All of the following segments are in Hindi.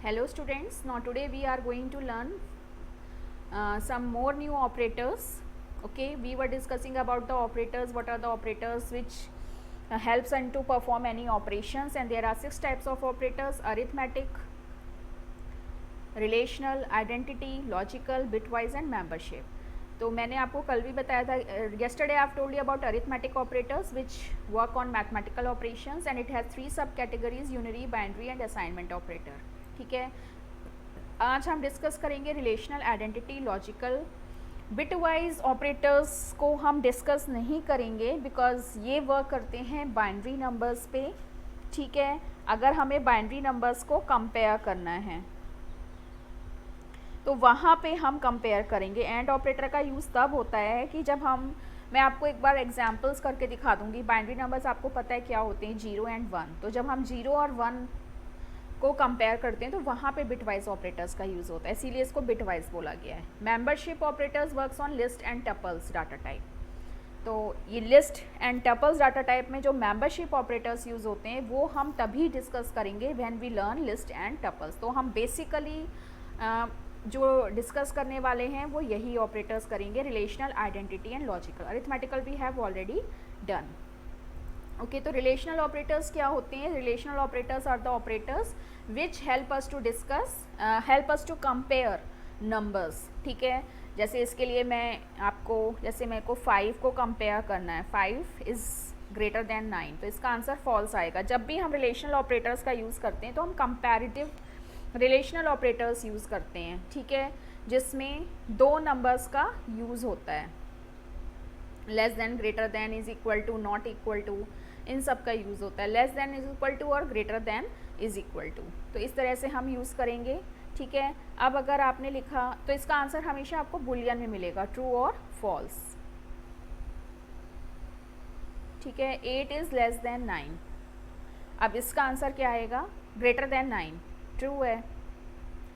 Hello students, now today we are going to learn some more new operators. Okay, we were discussing about the operators, what are the operators which helps us to perform any operations, and there are 6 types of operators: arithmetic, relational, identity, logical, bitwise and membership. तो मैंने आपको कल भी बताया था, yesterday I have told you about arithmetic operators which work on mathematical operations and it has 3 sub categories: unary, binary and assignment operator. ठीक है, आज हम डिस्कस करेंगे relational, identity, logical. Bitwise operators को हम डिस्कस नहीं करेंगे बिकॉज ये वर्क करते हैं बाइनरी नंबर्स पे। ठीक है, अगर हमें बाइनरी नंबर्स को कंपेयर करना है तो वहाँ पे हम कंपेयर करेंगे। एंड ऑपरेटर का यूज़ तब होता है कि जब मैं आपको एक बार एग्जांपल्स करके दिखा दूंगी। बाइनरी नंबर्स आपको पता है क्या होते हैं, 0 एंड 1। तो जब हम 0 और 1 को कंपेयर करते हैं तो वहाँ पे बिटवाइज ऑपरेटर्स का यूज़ होता है, इसीलिए इसको बिटवाइज बोला गया है। Membership operators works on list and tuples data type. तो ये list and tuples data type में जो मेंबरशिप ऑपरेटर्स यूज़ होते हैं वो हम तभी डिस्कस करेंगे when we learn list and tuples. तो हम बेसिकली जो डिस्कस करने वाले हैं वो यही ऑपरेटर्स करेंगे: relational, identity and logical. Arithmetical we have already done. Okay, तो रिलेशनल ऑपरेटर्स क्या होते हैं? Relational operators are the operators which help us to discuss, help us to compare numbers. ठीक है, जैसे इसके लिए मैं आपको, जैसे मेरे को 5 को कंपेयर करना है, 5 इज़ ग्रेटर देन 9, तो इसका आंसर फॉल्स आएगा। जब भी हम रिलेशनल ऑपरेटर्स का यूज़ करते हैं तो हम कंपैरेटिव रिलेशनल ऑपरेटर्स यूज़ करते हैं। ठीक है, जिसमें 2 नंबर्स का यूज़ होता है, less than, greater than, is equal to, not equal to, इन सब का यूज़ होता है। Less than is equal to और greater than is equal to, तो इस तरह से हम यूज़ करेंगे। ठीक है, अब अगर आपने लिखा तो इसका आंसर हमेशा आपको बुलियन में मिलेगा, ट्रू और फॉल्स। ठीक है, 8 इज़ लेस देन 9। अब इसका आंसर क्या आएगा? ग्रेटर देन 9, ट्रू है।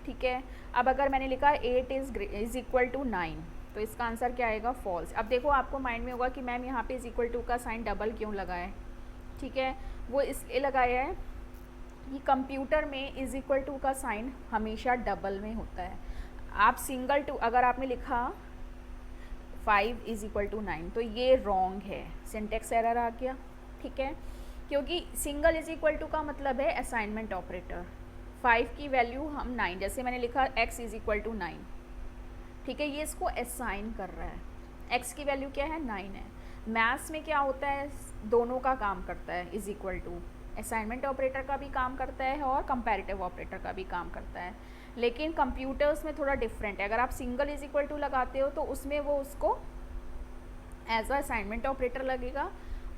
ठीक है, अब अगर मैंने लिखा 8 इज़ इक्वल टू 9, तो इसका आंसर क्या आएगा? फॉल्स। अब देखो, आपको माइंड में होगा कि मैम यहाँ पे इज इक्वल टू का साइन डबल क्यों लगाया है? ठीक है, वो इसलिए लगाया है कि कंप्यूटर में इज इक्वल टू का साइन हमेशा डबल में होता है। आप सिंगल टू, अगर आपने लिखा 5 इज इक्वल टू 9 तो ये रॉन्ग है, सिंटेक्स एरर आ गया। ठीक है, क्योंकि सिंगल इज इक्वल टू का मतलब है असाइनमेंट ऑपरेटर। 5 की वैल्यू हम 9, जैसे मैंने लिखा x इज इक्वल टू 9। ठीक है, ये इसको असाइन कर रहा है। x की वैल्यू क्या है? 9 है। मैथ्स में क्या होता है? दोनों का काम करता है, is equal to assignment operator का भी काम करता है और कंपैरेटिव ऑपरेटर का भी काम करता है। लेकिन कंप्यूटर्स में थोड़ा डिफरेंट है। अगर आप सिंगल इज इक्वल टू लगाते हो तो उसमें वो उसको एज अ असाइनमेंट ऑपरेटर लगेगा,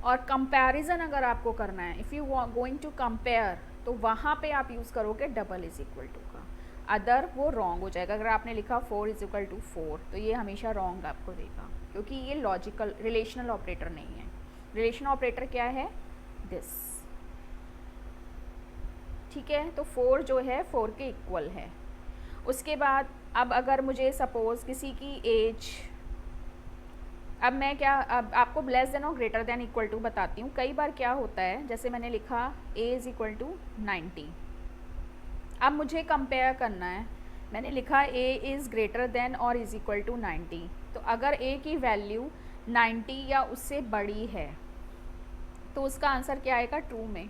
और कंपैरिजन अगर आपको करना है, if you going to compare, तो वहाँ पे आप यूज़ करोगे डबल इज इक्वल टू का, अदर वो रॉन्ग हो जाएगा। अगर आपने लिखा 4 इज इक्वल टू 4 तो ये हमेशा रॉन्ग आपको देगा, क्योंकि ये लॉजिकल रिलेशनल ऑपरेटर नहीं है। रिलेशनल ऑपरेटर क्या है? दिस। ठीक है, तो 4 जो है 4 के इक्वल है। उसके बाद अब अगर मुझे सपोज़ किसी की एज, अब मैं क्या, अब आपको लेस देन और ग्रेटर देन इक्वल टू बताती हूँ। कई बार क्या होता है, जैसे मैंने लिखा a इज़ इक्वल टू 90। अब मुझे कंपेयर करना है, मैंने लिखा a इज़ ग्रेटर देन और इज़ इक्वल टू 90। तो अगर a की वैल्यू 90 या उससे बड़ी है तो उसका आंसर क्या आएगा? ट्रू में।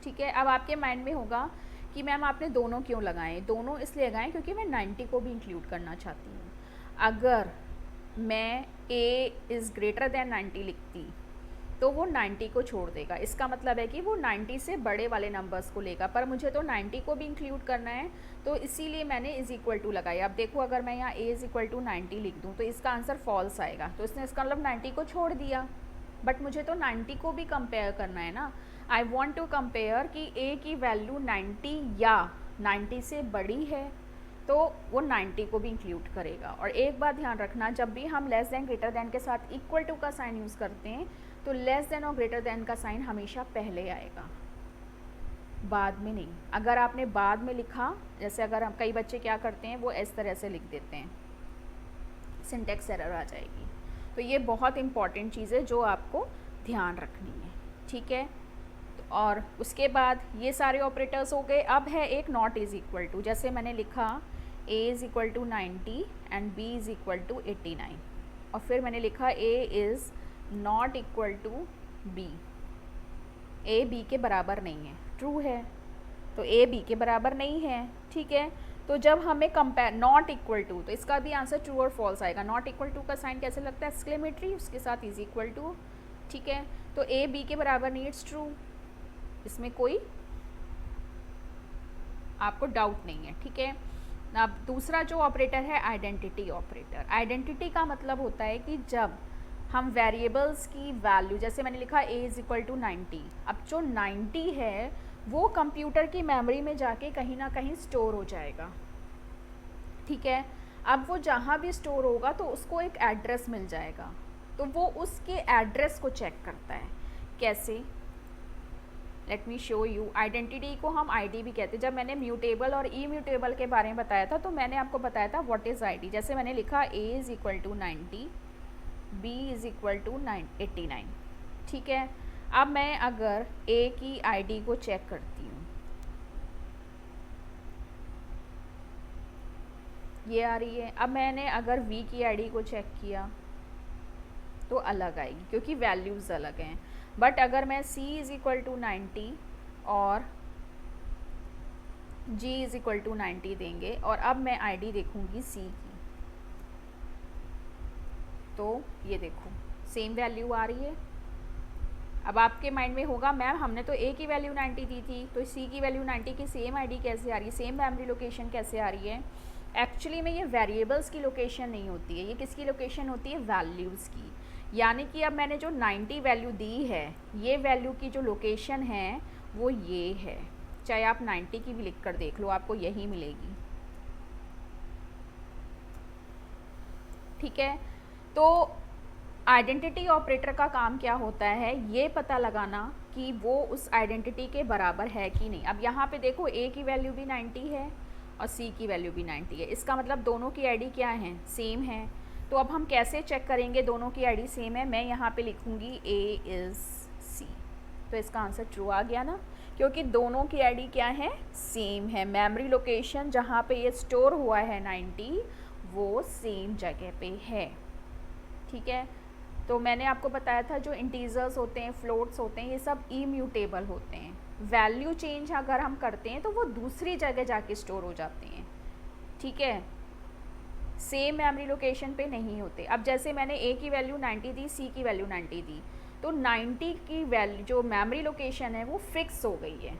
ठीक है, अब आपके माइंड में होगा कि मैम आपने दोनों क्यों लगाए? दोनों इसलिए लगाए क्योंकि मैं 90 को भी इंक्लूड करना चाहती हूँ। अगर मैं a इज़ ग्रेटर देन 90 लिखती तो वो 90 को छोड़ देगा, इसका मतलब है कि वो 90 से बड़े वाले नंबर्स को लेगा, पर मुझे तो 90 को भी इंक्लूड करना है, तो इसीलिए मैंने इज़ इक्वल टू लगाई। अब देखो, अगर मैं यहाँ a इज़ इक्वल टू 90 लिख दूँ तो इसका आंसर फॉल्स आएगा, तो इसने इसका मतलब 90 को छोड़ दिया, बट मुझे तो 90 को भी कंपेयर करना है ना। आई वॉन्ट टू कंपेयर कि a की वैल्यू 90 या 90 से बड़ी है, तो वो 90 को भी इंक्लूड करेगा। और एक बात ध्यान रखना, जब भी हम लेस देन ग्रेटर देन के साथ इक्वल टू का साइन यूज़ करते हैं तो लेस देन और ग्रेटर देन का साइन हमेशा पहले आएगा, बाद में नहीं। अगर आपने बाद में लिखा, जैसे अगर हम, कई बच्चे क्या करते हैं, वो इस तरह से लिख देते हैं, सिंटेक्स एरर आ जाएगी। तो ये बहुत इंपॉर्टेंट चीज़ है जो आपको ध्यान रखनी है। ठीक है, तो और उसके बाद ये सारे ऑपरेटर्स हो गए। अब है एक नॉट इज़ इक्वल टू, जैसे मैंने लिखा a is equal to 90 and b is equal to 89, और फिर मैंने लिखा a is not equal to b, a b के बराबर नहीं है, ट्रू है, तो a b के बराबर नहीं है। ठीक है, तो जब हमें कंपेयर नॉट इक्वल टू, तो इसका भी आंसर ट्रू और फॉल्स आएगा। नॉट इक्वल टू का साइन कैसे लगता है, एक्सक्लेमेटरी, उसके साथ इज इक्वल टू। ठीक है, तो a b के बराबर नहीं, इट्स ट्रू, इसमें कोई आपको डाउट नहीं है। ठीक है, अब दूसरा जो ऑपरेटर है आइडेंटिटी ऑपरेटर। आइडेंटिटी का मतलब होता है कि जब हम वेरिएबल्स की वैल्यू, जैसे मैंने लिखा a इज़ इक्वल टू 90, अब जो 90 है वो कंप्यूटर की मेमोरी में जाके कहीं ना कहीं स्टोर हो जाएगा। ठीक है, अब वो जहाँ भी स्टोर होगा तो उसको एक एड्रेस मिल जाएगा, तो वो उसके एड्रेस को चेक करता है। कैसे, let me show you. Identity को हम आईडी भी कहते हैं। जब मैंने म्यूटेबल और इम्यूटेबल के बारे में बताया था तो मैंने आपको बताया था व्हाट इज़ आईडी। जैसे मैंने लिखा a is equal to 90, b is equal to 89। ठीक है, अब मैं अगर a की आईडी को चेक करती हूँ, ये आ रही है। अब मैंने अगर v की आईडी को चेक किया तो अलग आएगी क्योंकि वैल्यूज़ अलग हैं। बट अगर मैं c इज़ इक्वल टू 90 और g इज़ इक्वल टू 90 देंगे और अब मैं आईडी देखूंगी c की, तो ये देखो सेम वैल्यू आ रही है। अब आपके माइंड में होगा मैम हमने तो a की वैल्यू 90 दी थी, तो c की वैल्यू 90 की सेम आईडी कैसे आ रही है, सेम मेमोरी लोकेशन कैसे आ रही है। एक्चुअली में ये वेरिएबल्स की लोकेशन नहीं होती है, ये किसकी लोकेशन होती है, वैल्यूज़ की। यानी कि अब मैंने जो 90 वैल्यू दी है, ये वैल्यू की जो लोकेशन है वो ये है। चाहे आप 90 की भी लिख कर देख लो, आपको यही मिलेगी। ठीक है, तो आइडेंटिटी ऑपरेटर का काम क्या होता है, ये पता लगाना कि वो उस आइडेंटिटी के बराबर है कि नहीं। अब यहाँ पे देखो a की वैल्यू भी 90 है और c की वैल्यू भी 90 है, इसका मतलब दोनों की आईडी क्या है, सेम है। तो अब हम कैसे चेक करेंगे दोनों की आईडी सेम है, मैं यहाँ पे लिखूँगी a इज़ c, तो इसका आंसर ट्रू आ गया ना, क्योंकि दोनों की आईडी क्या है, सेम है। मेमोरी लोकेशन जहाँ पे ये स्टोर हुआ है 90, वो सेम जगह पे है। ठीक है, तो मैंने आपको बताया था जो इंटीजर्स होते हैं, फ्लोट्स होते हैं, ये सब इम्यूटेबल होते हैं। वैल्यू चेंज अगर हम करते हैं तो वो दूसरी जगह जाके स्टोर हो जाते हैं। ठीक है, सेम मेमोरी लोकेशन पे नहीं होते। अब जैसे मैंने a की वैल्यू 90 दी, c की वैल्यू 90 दी, तो 90 की वैल्यू जो मेमोरी लोकेशन है वो फिक्स हो गई है।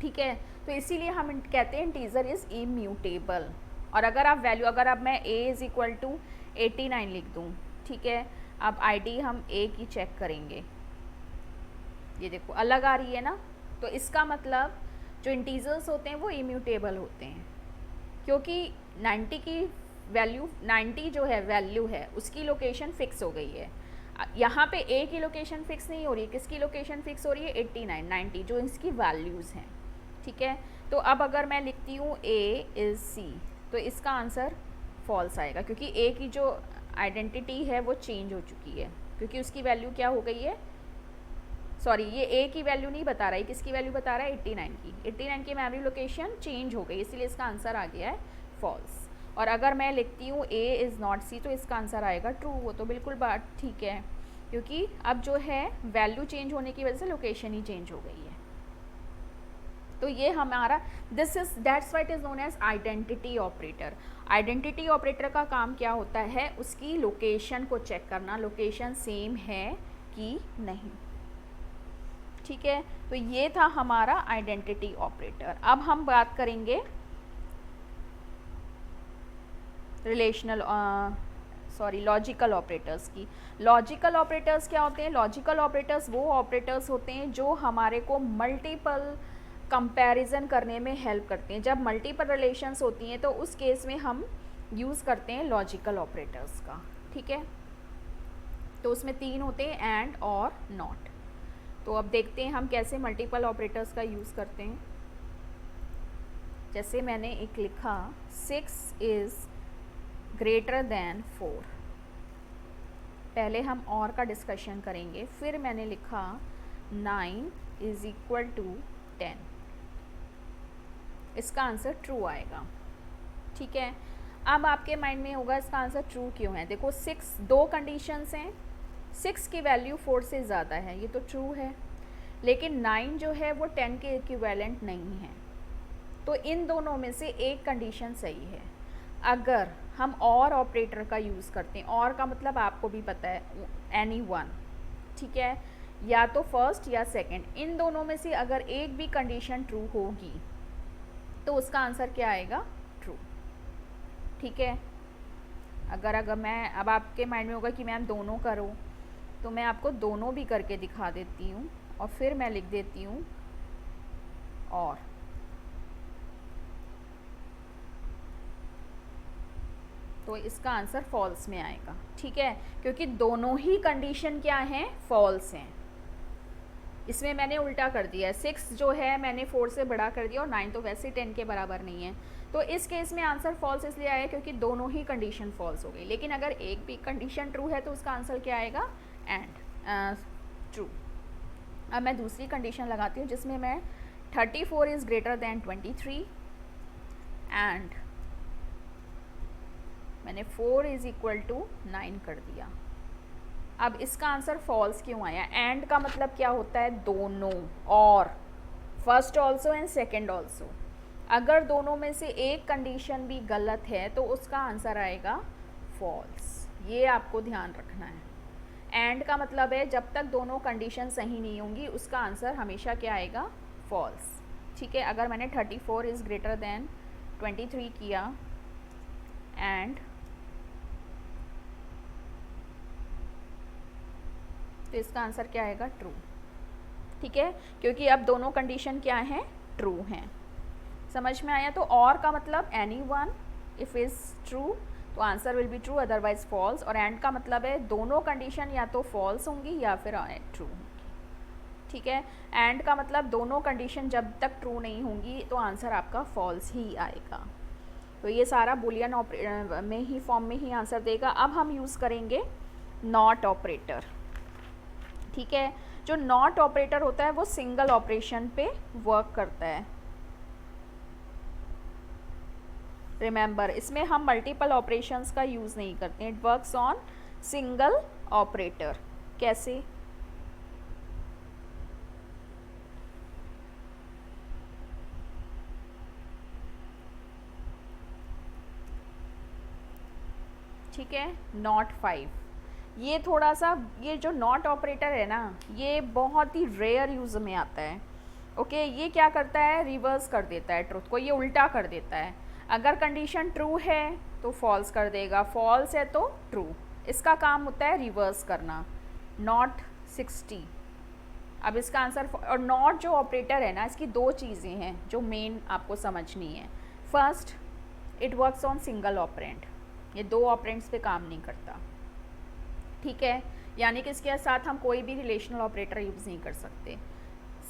ठीक है, तो इसीलिए हम कहते हैं इंटीजर इज़ इम्यूटेबल। और अगर आप वैल्यू, अगर अब मैं a इज़ इक्वल टू 89 लिख दूँ, ठीक है, अब आईडी हम a की चेक करेंगे, ये देखो अलग आ रही है ना, तो इसका मतलब जो इंटीजर्स होते हैं वो इम्यूटेबल होते हैं, क्योंकि 90 की वैल्यू, 90 जो है वैल्यू है उसकी लोकेशन फिक्स हो गई है। यहाँ पे a की लोकेशन फिक्स नहीं हो रही है, किसकी लोकेशन फिक्स हो रही है, 89, 90 जो इसकी वैल्यूज़ हैं। ठीक है, तो अब अगर मैं लिखती हूँ a इज़ c, तो इसका आंसर फॉल्स आएगा, क्योंकि a की जो आइडेंटिटी है वो चेंज हो चुकी है, क्योंकि उसकी वैल्यू क्या हो गई है, सॉरी ये a की वैल्यू नहीं बता रहा है, किसकी वैल्यू बता रहा है, 89 की। 89 की मेमोरी लोकेशन चेंज हो गई, इसलिए इसका आंसर आ गया है फॉल्स। और अगर मैं लिखती हूँ a इज़ नॉट c, तो इसका आंसर आएगा ट्रू। वो तो बिल्कुल बात ठीक है, क्योंकि अब जो है वैल्यू चेंज होने की वजह से लोकेशन ही चेंज हो गई है। तो ये हमारा that's why it is known as identity operator. Identity operator का काम क्या होता है, उसकी लोकेशन को चेक करना, लोकेशन सेम है कि नहीं। ठीक है, तो ये था हमारा आइडेंटिटी ऑपरेटर। अब हम बात करेंगे लॉजिकल ऑपरेटर्स की। लॉजिकल ऑपरेटर्स क्या होते हैं, लॉजिकल ऑपरेटर्स वो ऑपरेटर्स होते हैं जो हमारे को मल्टीपल कंपैरिजन करने में हेल्प करते हैं। जब मल्टीपल रिलेशंस होती हैं तो उस केस में हम यूज़ करते हैं लॉजिकल ऑपरेटर्स का। ठीक है, तो उसमें 3 होते हैं, एंड और नॉट। तो अब देखते हैं हम कैसे मल्टीपल ऑपरेटर्स का यूज़ करते हैं। जैसे मैंने एक लिखा 6 इज़ ग्रेटर दैन 4, पहले हम और का डिस्कशन करेंगे। फिर मैंने लिखा 9 इज इक्वल टू 10। इसका आंसर ट्रू आएगा। ठीक है, अब आपके माइंड में होगा इसका आंसर ट्रू क्यों है। देखो 6, 2 कंडीशंस हैं, 6 की वैल्यू 4 से ज़्यादा है, ये तो ट्रू है, लेकिन 9 जो है वो 10 के इक्विवेलेंट नहीं है। तो इन दोनों में से एक कंडीशन सही है। अगर हम और ऑपरेटर का यूज़ करते हैं, और का मतलब आपको भी पता है एनी वन, ठीक है, या तो फर्स्ट या सेकंड, इन दोनों में से अगर एक भी कंडीशन ट्रू होगी तो उसका आंसर क्या आएगा, ट्रू। ठीक है, अगर मैं अब आपके माइंड में होगा कि मैम दोनों करो, तो मैं आपको दोनों भी करके दिखा देती हूँ और फिर मैं लिख देती हूँ और। तो इसका आंसर फॉल्स में आएगा। ठीक है, क्योंकि दोनों ही कंडीशन क्या हैं, फॉल्स हैं। इसमें मैंने उल्टा कर दिया है, 6 जो है मैंने 4 से बड़ा कर दिया और 9 तो वैसे 10 के बराबर नहीं है। तो इस केस में आंसर फॉल्स इसलिए आया क्योंकि दोनों ही कंडीशन फॉल्स हो गई। लेकिन अगर एक भी कंडीशन ट्रू है तो उसका आंसर क्या आएगा, एंड ट्रू। अब मैं दूसरी कंडीशन लगाती हूँ जिसमें मैं 34 इज़ ग्रेटर दैन 23 एंड मैंने 4 इज़ इक्वल टू 9 कर दिया। अब इसका आंसर फॉल्स क्यों आया। एंड का मतलब क्या होता है, दोनों, और first also and second also. अगर दोनों में से एक कंडीशन भी गलत है तो उसका आंसर आएगा फॉल्स। ये आपको ध्यान रखना है। एंड का मतलब है जब तक दोनों कंडीशन सही नहीं होंगी उसका आंसर हमेशा क्या आएगा, फॉल्स। ठीक है, अगर मैंने 34 इज़ ग्रेटर दैन 23 किया एंड तो इसका आंसर क्या आएगा, ट्रू। ठीक है, क्योंकि अब दोनों कंडीशन क्या हैं, ट्रू हैं। समझ में आया। तो और का मतलब any one if is true तो answer will be true, otherwise false. और एंड का मतलब है दोनों कंडीशन या तो फॉल्स होंगी या फिर ट्रू होंगी। ठीक है, एंड का मतलब दोनों कंडीशन जब तक ट्रू नहीं होंगी तो आंसर आपका फॉल्स ही आएगा। तो ये सारा बुलियन में ही फॉर्म में ही आंसर देगा। अब हम यूज़ करेंगे नॉट ऑपरेटर। ठीक है, जो नॉट ऑपरेटर होता है वो सिंगल ऑपरेशन पे वर्क करता है। रिमेंबर, इसमें हम मल्टीपल ऑपरेशंस का यूज़ नहीं करते हैं। It works on single operator. कैसे, ठीक है, नॉट 5। ये थोड़ा सा, ये जो नॉट ऑपरेटर है ना, ये बहुत ही रेयर यूज़ में आता है। ओके, ये क्या करता है, रिवर्स कर देता है ट्रुथ को, ये उल्टा कर देता है। अगर कंडीशन ट्रू है तो फॉल्स कर देगा, फॉल्स है तो ट्रू। इसका काम होता है रिवर्स करना। नॉट 60। अब इसका आंसर, और नॉट जो ऑपरेटर है ना, इसकी दो चीज़ें हैं जो मेन आपको समझनी है। First, it works on single operand, ये दो ऑपरेंट्स पे काम नहीं करता। ठीक है, यानी कि इसके साथ हम कोई भी रिलेशनल ऑपरेटर यूज़ नहीं कर सकते।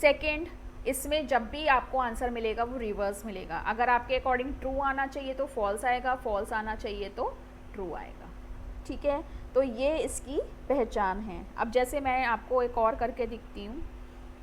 सेकेंड, इसमें जब भी आपको आंसर मिलेगा वो रिवर्स मिलेगा। अगर आपके अकॉर्डिंग ट्रू आना चाहिए तो फॉल्स आएगा, फॉल्स आना चाहिए तो ट्रू आएगा। ठीक है, तो ये इसकी पहचान है। अब जैसे मैं आपको एक और करके दिखती हूँ,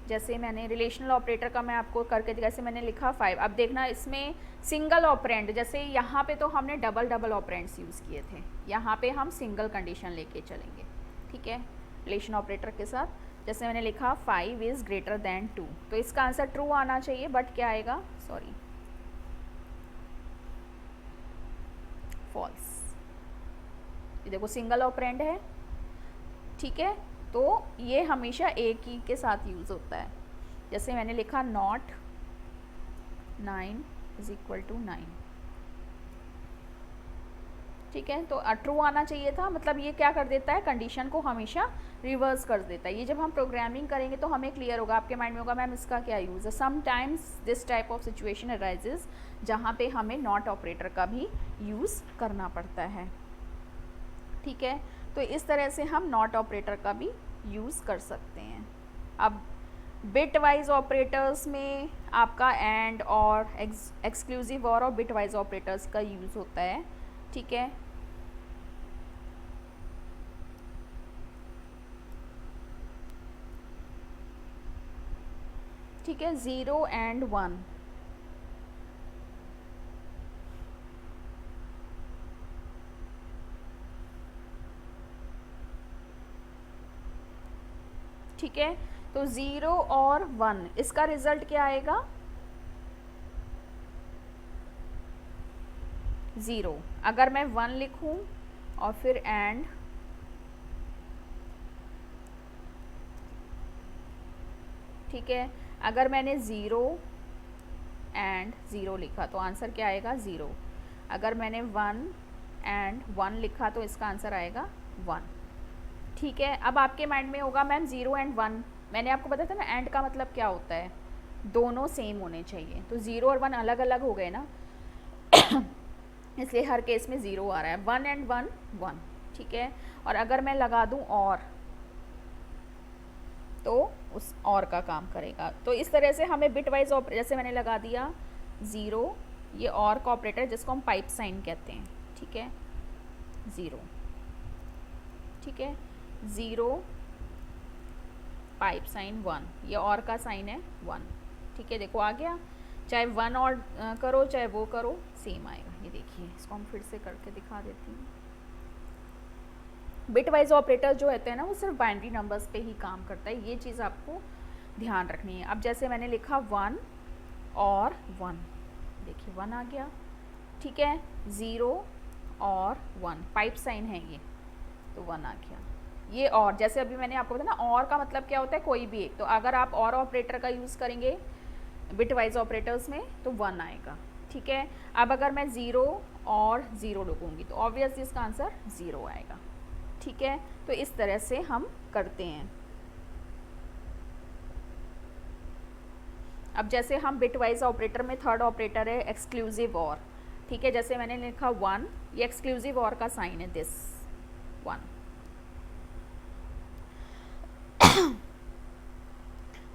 जैसे मैंने रिलेशनल ऑपरेटर का मैं आपको करके दिखा, जैसे मैंने लिखा 5। अब देखना इसमें सिंगल ऑपरेंड, जैसे यहाँ पे तो हमने डबल ऑपरेंड्स यूज़ किए थे, यहाँ पे हम सिंगल कंडीशन लेके चलेंगे। ठीक है, रिलेशन ऑपरेटर के साथ जैसे मैंने लिखा 5 इज़ ग्रेटर दैन 2, तो इसका आंसर ट्रू आना चाहिए, बट क्या आएगा, सॉरी, फॉल्स। ये देखो सिंगल ऑपरेंड है। ठीक है, तो ये हमेशा एक ही के साथ यूज़ होता है। जैसे मैंने लिखा नॉट 9 इज इक्वल टू 9। ठीक है, तो ट्रू आना चाहिए था, मतलब ये क्या कर देता है, कंडीशन को हमेशा रिवर्स कर देता है। ये जब हम प्रोग्रामिंग करेंगे तो हमें क्लियर होगा, आपके माइंड में होगा मैम इसका क्या यूज़ है। Sometimes this type of situation arises जहाँ पे हमें नॉट ऑपरेटर का भी यूज़ करना पड़ता है। ठीक है, तो इस तरह से हम नॉट ऑपरेटर का भी यूज़ कर सकते हैं। अब बिट वाइज ऑपरेटर्स में आपका एंड और एक्सक्लूसिव और बिट वाइज ऑपरेटर्स का यूज़ होता है। ठीक है, ठीक है, 0 एंड 1। ठीक है, तो 0 और 1 इसका रिजल्ट क्या आएगा? 0। अगर मैं 1 लिखूं और फिर एंड, ठीक है, अगर मैंने 0 एंड 0 लिखा तो आंसर क्या आएगा? 0। अगर मैंने 1 एंड 1 लिखा तो इसका आंसर आएगा 1। ठीक है, अब आपके माइंड में होगा मैम 0 एंड 1, मैंने आपको बताया था ना एंड का मतलब क्या होता है, दोनों सेम होने चाहिए। तो 0 और 1 अलग अलग हो गए ना इसलिए हर केस में 0 आ रहा है। 1 एंड 1 1, ठीक है। और अगर मैं लगा दूं और, तो उस और का काम करेगा। तो इस तरह से हमें बिट वाइज ऑपरेटर, जैसे मैंने लगा दिया 0, ये और का ऑपरेटर जिसको हम पाइप साइन कहते हैं, ठीक है, 0, ठीक है, 0 पाइप साइन 1, ये और का साइन है 1, ठीक है। देखो आ गया, चाहे 1 और करो चाहे वो करो सेम आएगा। ये देखिए, इसको हम फिर से करके दिखा देती हूँ। बिट वाइज ऑपरेटर जो होते हैं ना वो सिर्फ बाइनरी नंबर्स पे ही काम करता है, ये चीज़ आपको ध्यान रखनी है। अब जैसे मैंने लिखा 1 और 1, देखिए 1 आ गया, ठीक है, 0 और 1 पाइप साइन है ये, तो 1 आ गया। ये और, जैसे अभी मैंने आपको बताया ना और का मतलब क्या होता है, कोई भी एक। तो अगर आप और ऑपरेटर का यूज़ करेंगे बिट वाइज ऑपरेटर्स में तो 1 आएगा, ठीक है। अब अगर मैं 0 और 0 लिखूँगी तो ऑब्वियसली इसका आंसर 0 आएगा, ठीक है। तो इस तरह से हम करते हैं। अब जैसे हम बिट वाइज ऑपरेटर में थर्ड ऑपरेटर है एक्सक्लूसिव और, ठीक है, जैसे मैंने लिखा 1, ये एक्सक्लूसिव और का साइन है दिस 1।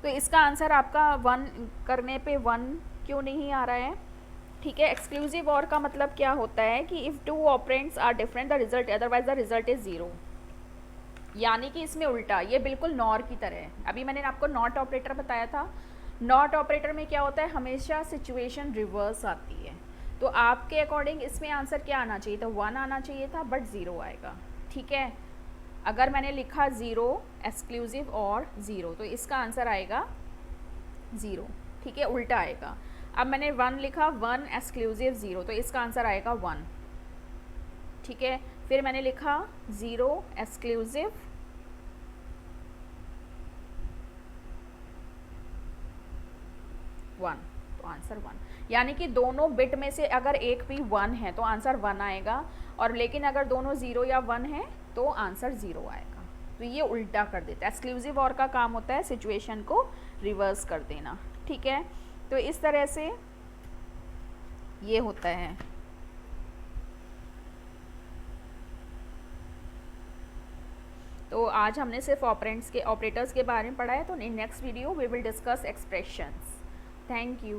तो इसका आंसर आपका 1 करने पे 1 क्यों नहीं आ रहा है? ठीक है, एक्सक्लूसिव और का मतलब क्या होता है कि if two operands are different the result otherwise the result is 0, यानी कि इसमें उल्टा, ये बिल्कुल नॉर की तरह है। अभी मैंने आपको नॉट ऑपरेटर बताया था, नॉट ऑपरेटर में क्या होता है, हमेशा सिचुएशन रिवर्स आती है। तो आपके अकॉर्डिंग इसमें आंसर क्या आना चाहिए था? 1 आना चाहिए था, बट 0 आएगा, ठीक है। अगर मैंने लिखा 0 एक्सक्लूसिव और 0 तो इसका आंसर आएगा 0, ठीक है, उल्टा आएगा। अब मैंने 1 लिखा 1 एक्सक्लूसिव 0 तो इसका आंसर आएगा 1, ठीक है। फिर मैंने लिखा 0 एक्सक्लूसिव 1 तो आंसर 1, यानी कि दोनों बिट में से अगर एक भी 1 है तो आंसर 1 आएगा, और लेकिन अगर दोनों 0 या 1 है तो आंसर 0 आएगा। तो ये उल्टा कर देता है। एक्सक्लूसिव और का काम होता है सिचुएशन को रिवर्स कर देना, ठीक है। तो इस तरह से ये होता है। तो आज हमने सिर्फ ऑपरेंड्स के ऑपरेटर्स के बारे में पढ़ा है। तो in next video we will discuss expressions. Thank you.